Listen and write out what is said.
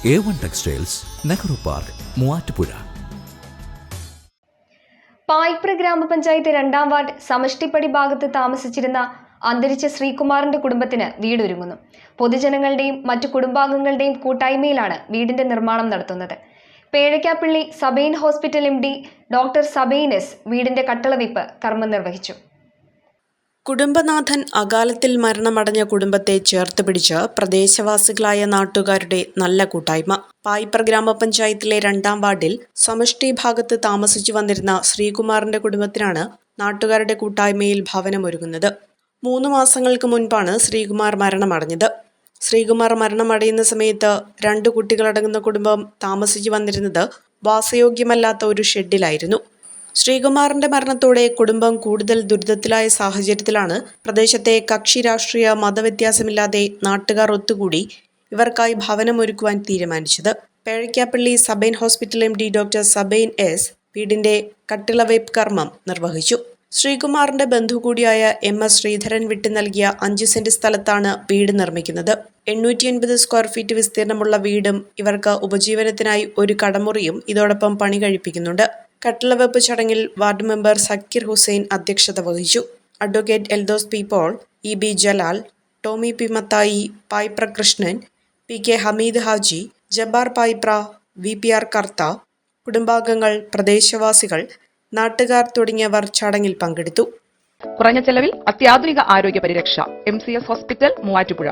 A1 Textiles, Nehru Park, Muvattupuzha. Payipra ഗ്രാമപഞ്ചായത്ത് 2ാം ward സമഷ്ടിപ്പടി ഭാഗത്ത് താമസിച്ചിരുന്ന അന്തരിച്ച ശ്രീകുമാറിന്റെ കുടുംബത്തിന് വീടൊരുങ്ങുന്നു. പൊതുജനങ്ങളുടെയും മറ്റു കുടുംബാംഗങ്ങളുടെയും കൂട്ടായ്മയിലാണ് വീടിന്റെ നിർമ്മാണം നടത്തുന്നത്. Pezhakkappilly Sabine hospital MD doctor Sabine S വീടിന്റെ കട്ടളവയ്പ് കർമ്മം നിർവഹിച്ചു. കുടുംബനാഥൻ അകാലത്തിൽ മരണമടഞ്ഞ കുടുംബത്തെ ചേർത്ത് പിടിച്ച് പ്രദേശവാസികളായ നാട്ടുകാരുടെ നല്ല കൂട്ടായ്മ. പായിപ്ര ഗ്രാമപഞ്ചായത്തിലെ 2ാം വാർഡിൽ സമഷ്ടി ഭാഗത്ത് താമസിച്ചു വന്നിരുന്ന ശ്രീകുമാറിന്റെ കുടുംബത്തിനാണ് നാട്ടുകാരുടെ കൂട്ടായ്മയിൽ ഭവനമൊരുങ്ങുന്നത്. 3 മാസങ്ങൾക്ക് മുൻപാണ് ശ്രീകുമാർ മരണമടഞ്ഞത്. ശ്രീകുമാർ മരണമടയുന്ന സമയത്ത് 2 കുട്ടികളടങ്ങുന്ന കുടുംബം താമസിച്ചു വന്നിരുന്നത് വാസയോഗ്യമല്ലാത്ത ഒരു ഷെഡിലായിരുന്നു. ശ്രീകുമാറിന്റെ മരണത്തോടെ കുടുംബം കൂടുതൽ ദുരിതത്തിലായ സാഹചര്യത്തിലാണ് പ്രദേശത്തെ കക്ഷി രാഷ്ട്രീയ മതവ്യത്യാസമില്ലാതെ നാട്ടുകാർ ഒത്തുകൂടി ഇവർക്കായി ഭവനമൊരുക്കുവാൻ തീരുമാനിച്ചത്. Pezhakkappilly Sabine hospital MD doctor Sabine S വീടിന്റെ കട്ടിളവയ്പ് കർമ്മം നിർവഹിച്ചു. ശ്രീകുമാറിന്റെ ബന്ധു കൂടിയായ MS ശ്രീധരൻ വിട്ടു നൽകിയ 5 സെന്റ് സ്ഥലത്താണ് വീട് നിർമ്മിക്കുന്നത്. 880 സ്ക്വയർ ഫീറ്റ് വിസ്തീർണമുള്ള വീടും ഇവർക്ക് ഉപജീവനത്തിനായി ഒരു കടമുറിയും ഇതോടൊപ്പം പണി കഴിപ്പിക്കുന്നുണ്ട്. കട്ടിളവെപ്പ് ചടങ്ങിൽ വാർഡ് മെമ്പർ സക്കീർ ഹുസൈൻ അധ്യക്ഷത വഹിച്ചു. Advocate Eldhose P. Paul, EB Jalal, Tomy P. Mathai, Paipra Krishnan, PK Hameed Haji, Jabbar Paipra, VPR Kartha, കുടുംബാംഗങ്ങൾ, പ്രദേശവാസികൾ, നാട്ടുകാർ തുടങ്ങിയവർ ചടങ്ങിൽ പങ്കെടുത്തു. കുറഞ്ഞ ചെലവിൽ അത്യാധുനിക ആരോഗ്യ പരിരക്ഷ MCS ഹോസ്പിറ്റൽ മൂവാറ്റുപുഴ.